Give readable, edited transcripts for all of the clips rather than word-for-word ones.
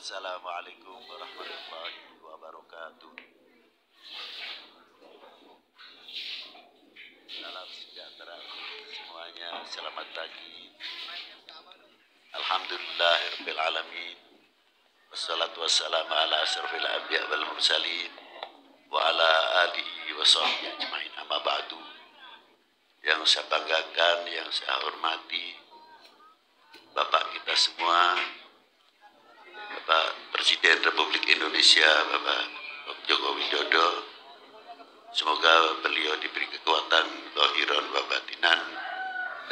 Assalamualaikum warahmatullahi wabarakatuh. Salam sejahtera semuanya. Selamat pagi. Alhamdulillahirabbil alamin. Wassalatu wassalamu ala asyrafil anbiya wal mursalin wa ala alihi wa sahbihi ajmain. Amma ba'du. Yang saya banggakan, yang saya hormati Bapak kita semua, Bapak Presiden Republik Indonesia, Bapak Joko Widodo. Semoga beliau diberi kekuatan zahiran wa batinan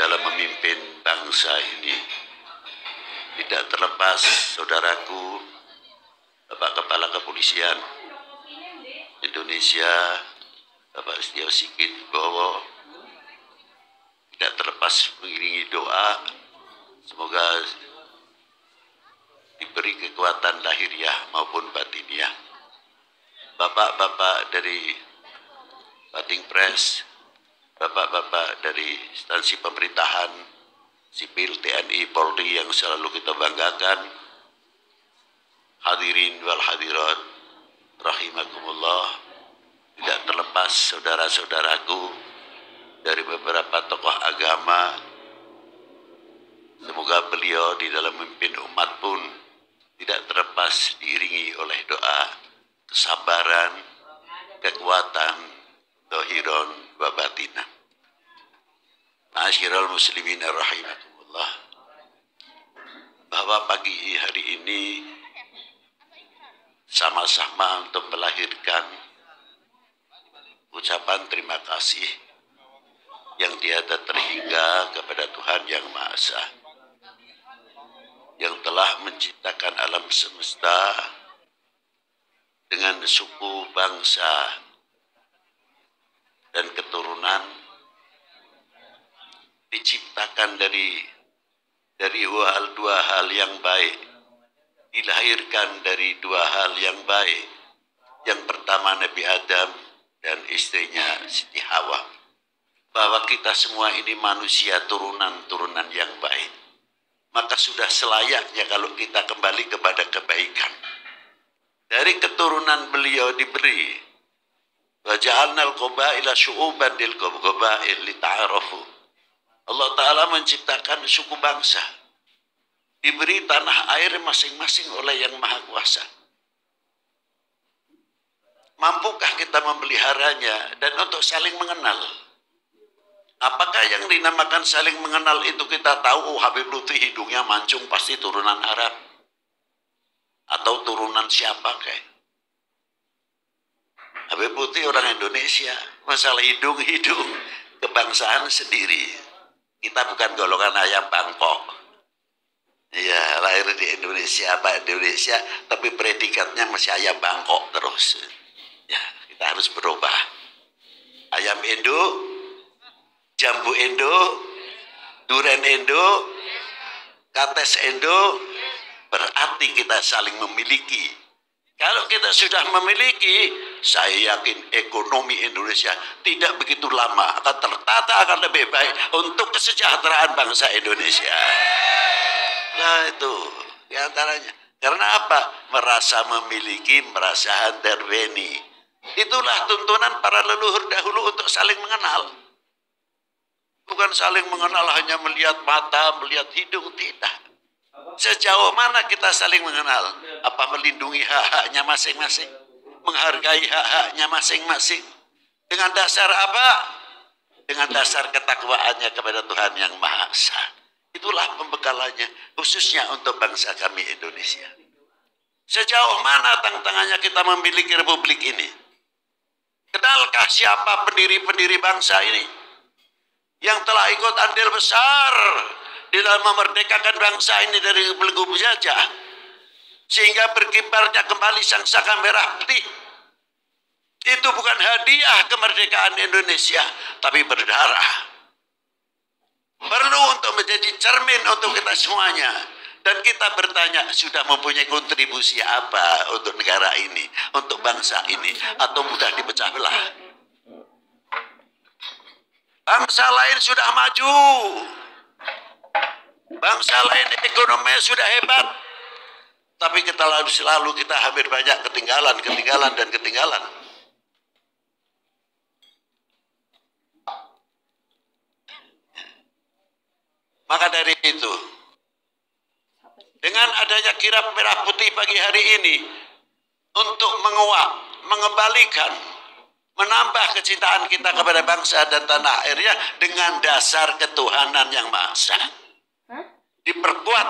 dalam memimpin bangsa ini. Tidak terlepas saudaraku, Bapak Kepala Kepolisian Indonesia, Bapak Listio Sigit Wibowo, tidak terlepas mengiringi doa, semoga diberi kekuatan lahiriah maupun batiniah. Bapak-bapak dari Bating Pres, bapak-bapak dari instansi pemerintahan, sipil, TNI, Polri yang selalu kita banggakan, hadirin wal hadirat, rahimakumullah, tidak terlepas saudara-saudaraku dari beberapa tokoh agama. Semoga beliau di dalam memimpin umat pun tidak terlepas diiringi oleh doa, kesabaran, kekuatan, zahiran wa batinan. Ma'asyiral muslimin rahimakumullah, bahwa pagi hari ini sama-sama untuk melahirkan ucapan terima kasih yang tiada terhingga kepada Tuhan Yang Maha Esa, yang telah menciptakan alam semesta dengan suku, bangsa, dan keturunan, diciptakan dari dua hal yang baik, dilahirkan dari dua hal yang baik. Yang pertama Nabi Adam dan istrinya Siti Hawa, bahwa kita semua ini manusia turunan-turunan yang baik. Maka sudah selayaknya kalau kita kembali kepada kebaikan. Dari keturunan beliau diberi, wa ja'alnal qabaila syu'uban lil qabail lita'arafu. Allah Ta'ala menciptakan suku bangsa, diberi tanah air masing-masing oleh Yang Maha Kuasa. Mampukah kita memeliharanya dan untuk saling mengenal? Apakah yang dinamakan saling mengenal itu kita tahu, oh Habib Lutfi hidungnya mancung pasti turunan Arab atau turunan siapa kayak? Habib Lutfi orang Indonesia, masalah hidung kebangsaan sendiri. Kita bukan golongan ayam Bangkok. Ya, lahir di Indonesia, apa Indonesia, tapi predikatnya masih ayam Bangkok terus. Ya, kita harus berubah. Ayam Indo, jambu Indo, duren Indo, kates Indo, berarti kita saling memiliki. Kalau kita sudah memiliki, saya yakin ekonomi Indonesia tidak begitu lama akan tertata, akan lebih baik untuk kesejahteraan bangsa Indonesia. Nah itu diantaranya. Karena apa? Merasa memiliki, merasa handarweni. Itulah tuntunan para leluhur dahulu untuk saling mengenal. Bukan saling mengenal hanya melihat mata, melihat hidung, tidak. Sejauh mana kita saling mengenal? Apa melindungi hak-haknya masing-masing? Menghargai hak-haknya masing-masing? Dengan dasar apa? Dengan dasar ketakwaannya kepada Tuhan Yang Maha Esa. Itulah pembekalannya, khususnya untuk bangsa kami Indonesia. Sejauh mana tantangannya kita memiliki republik ini? Kenalkah siapa pendiri-pendiri bangsa ini? Yang telah ikut andil besar di dalam memerdekakan bangsa ini dari belenggu penjajah, sehingga berkibarnya kembali sangsaka merah putih. Itu bukan hadiah kemerdekaan Indonesia, tapi berdarah. Perlu untuk menjadi cermin untuk kita semuanya. Dan kita bertanya, sudah mempunyai kontribusi apa untuk negara ini, untuk bangsa ini, atau mudah dipecah belah? Bangsa lain sudah maju, bangsa lain ekonominya sudah hebat, Tapi kita selalu kita hampir banyak ketinggalan. Maka dari itu, dengan adanya kirap merah putih pagi hari ini, untuk menguak, mengembalikan, menambah kecintaan kita kepada bangsa dan tanah airnya dengan dasar ketuhanan yang Maha Esa. Diperkuat.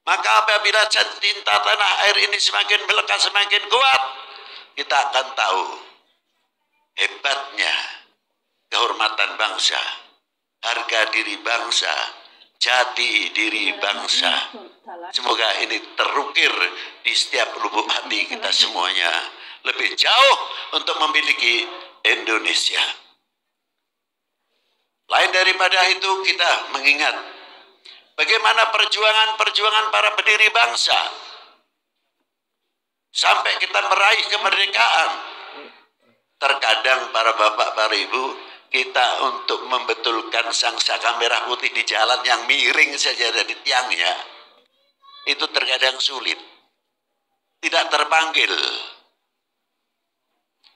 Maka apabila cinta tanah air ini semakin melekat, semakin kuat, kita akan tahu hebatnya kehormatan bangsa, harga diri bangsa, jati diri bangsa. Semoga ini terukir di setiap lubuk hati kita semuanya, lebih jauh untuk memiliki Indonesia. Lain daripada itu, kita mengingat bagaimana perjuangan para pendiri bangsa sampai kita meraih kemerdekaan. Terkadang para bapak, para ibu, kita untuk membetulkan sangsaka merah putih di jalan yang miring saja dari tiangnya, itu terkadang sulit. Tidak terpanggil.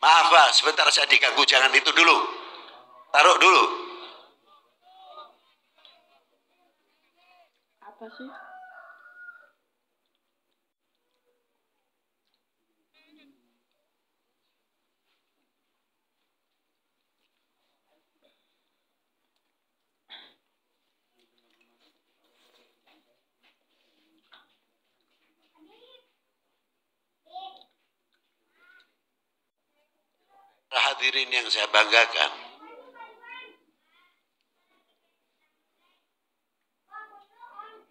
Maaf Pak, sebentar saya diganggu, jangan itu dulu. Taruh dulu. Apa sih? Hadirin yang saya banggakan,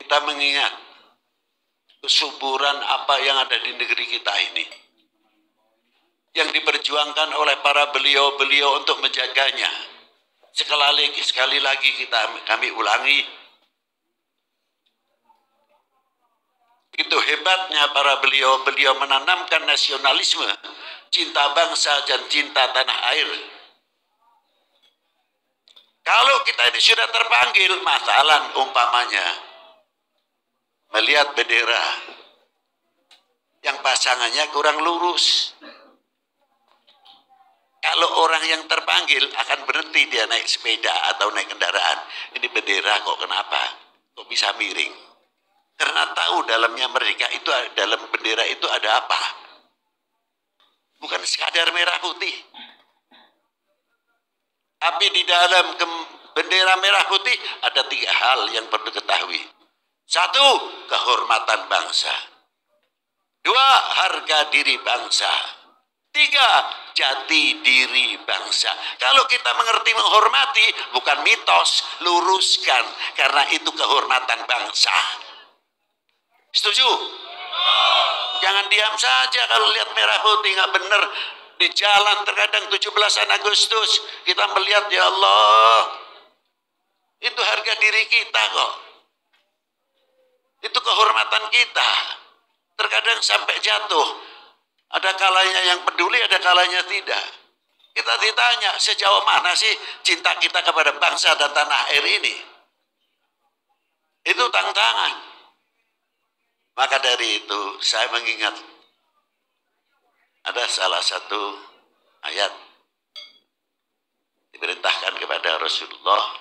kita mengingat kesuburan apa yang ada di negeri kita ini, yang diperjuangkan oleh para beliau-beliau untuk menjaganya. Sekali lagi kami ulangi, begitu hebatnya para beliau-beliau menanamkan nasionalisme, cinta bangsa dan cinta tanah air. Kalau kita ini sudah terpanggil, masalah umpamanya melihat bendera yang pasangannya kurang lurus. Kalau orang yang terpanggil akan berhenti dia naik sepeda atau naik kendaraan. Ini bendera kok kenapa? Kok bisa miring? Karena tahu dalamnya mereka itu, dalam bendera itu ada apa? Bukan sekadar merah putih. Tapi di dalam bendera merah putih ada 3 hal yang perlu diketahui. 1, kehormatan bangsa. 2, harga diri bangsa. 3, jati diri bangsa. Kalau kita mengerti menghormati, bukan mitos, luruskan. Karena itu kehormatan bangsa. Setuju? Jangan diam saja kalau lihat merah putih nggak benar. Di jalan terkadang 17 Agustus kita melihat, ya Allah, itu harga diri kita kok. Itu kehormatan kita. Terkadang sampai jatuh. Ada kalanya yang peduli, ada kalanya tidak. Kita ditanya, sejauh mana sih cinta kita kepada bangsa dan tanah air ini? Itu tantangan. Maka dari itu saya mengingat ada salah satu ayat diperintahkan kepada Rasulullah,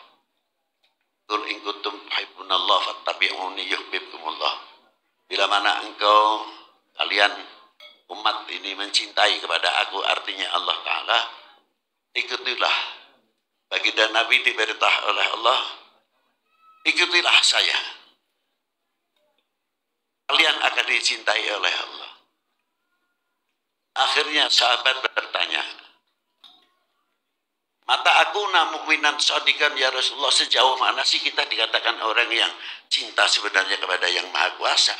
"Qul in kuntum tuhibbunallah fattabi'uni yuhibbukumullah." Bila mana engkau, kalian umat ini mencintai kepada aku, artinya Allah Ta'ala, ikutilah. Baginda Nabi diperintah oleh Allah, ikutilah saya, kalian akan dicintai oleh Allah. Akhirnya sahabat bertanya, mata aku mu'minan shadiqan ya Rasulullah, sejauh mana sih kita dikatakan orang yang cinta sebenarnya kepada yang Maha Kuasa?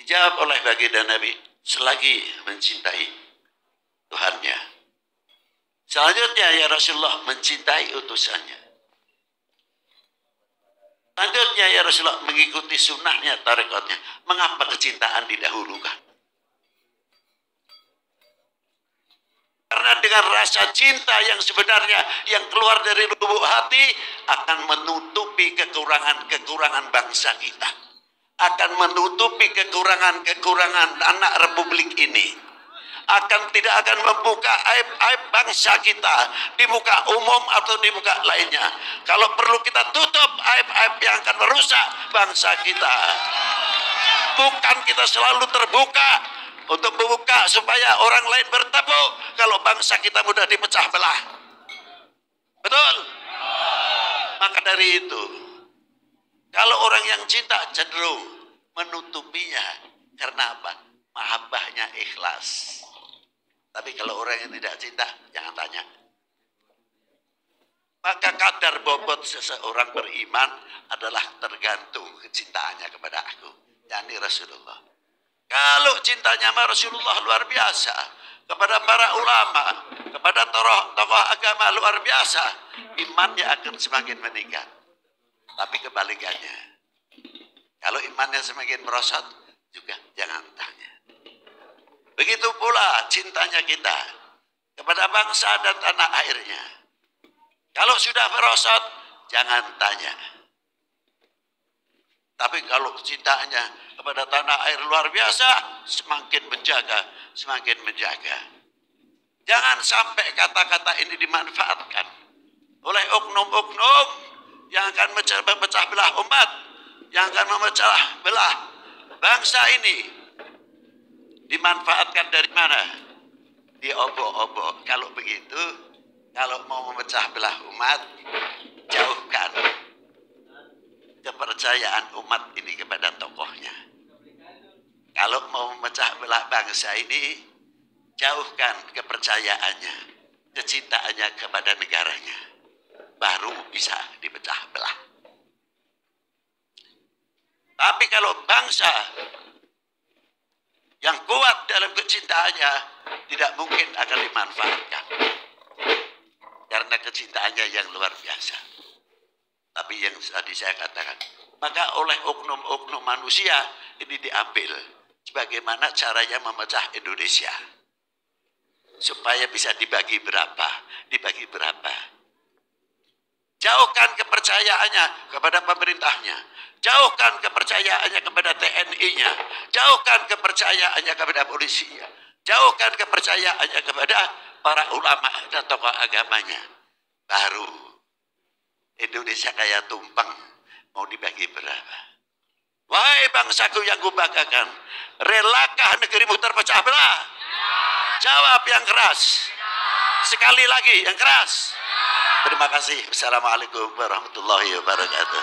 Dijawab oleh baginda Nabi, selagi mencintai Tuhannya. Selanjutnya ya Rasulullah, mencintai utusannya. Selanjutnya ya Rasulullah, mengikuti sunnahnya, tarekatnya. Mengapa kecintaan didahulukan? Karena dengan rasa cinta yang sebenarnya yang keluar dari lubuk hati akan menutupi kekurangan-kekurangan bangsa kita. akan menutupi kekurangan-kekurangan anak republik ini. Tidak akan membuka aib-aib bangsa kita di muka umum atau di muka lainnya. Kalau perlu kita tutup aib-aib yang akan merusak bangsa kita. Bukan kita selalu terbuka untuk membuka supaya orang lain bertepuk kalau bangsa kita mudah dipecah belah. Betul? Maka dari itu, kalau orang yang cinta cenderung menutupinya karena apa? Mahabbahnya ikhlas. Tapi kalau orang yang tidak cinta, jangan tanya. Maka kadar bobot seseorang beriman adalah tergantung kecintaannya kepada aku, yakni Rasulullah. Kalau cintanya sama Rasulullah luar biasa, kepada para ulama, kepada tokoh agama luar biasa, imannya akan semakin meningkat. Tapi kebalikannya, kalau imannya semakin merosot, juga jangan tanya. Begitu pula cintanya kita kepada bangsa dan tanah airnya. Kalau sudah merosot, jangan tanya. Tapi kalau cintanya kepada tanah air luar biasa, semakin menjaga, semakin menjaga. Jangan sampai kata-kata ini dimanfaatkan oleh oknum-oknum yang akan memecah belah umat, yang akan memecah belah bangsa ini. Dimanfaatkan dari mana? Diobok-obok. Kalau begitu, kalau mau memecah belah umat, jauhkan kepercayaan umat ini kepada tokohnya. Kalau mau memecah belah bangsa ini, jauhkan kepercayaannya, kecintaannya kepada negaranya. Baru bisa dipecah belah. Tapi kalau bangsa yang kuat dalam kecintaannya tidak mungkin akan dimanfaatkan karena kecintaannya yang luar biasa. Tapi yang tadi saya katakan, maka oleh oknum-oknum manusia ini diambil sebagaimana caranya memecah Indonesia supaya bisa dibagi berapa. Jauhkan kepercayaannya kepada pemerintahnya, jauhkan kepercayaannya kepada TNI-nya, jauhkan kepercayaannya kepada polisinya, jauhkan kepercayaannya kepada para ulama dan tokoh agamanya. Baru Indonesia kayak tumpeng, mau dibagi berapa? Wahai bangsaku yang kubanggakan, relakah negerimu terpecah belah? Jawab yang keras. Sekali lagi yang keras. Terima kasih. Assalamualaikum warahmatullahi wabarakatuh.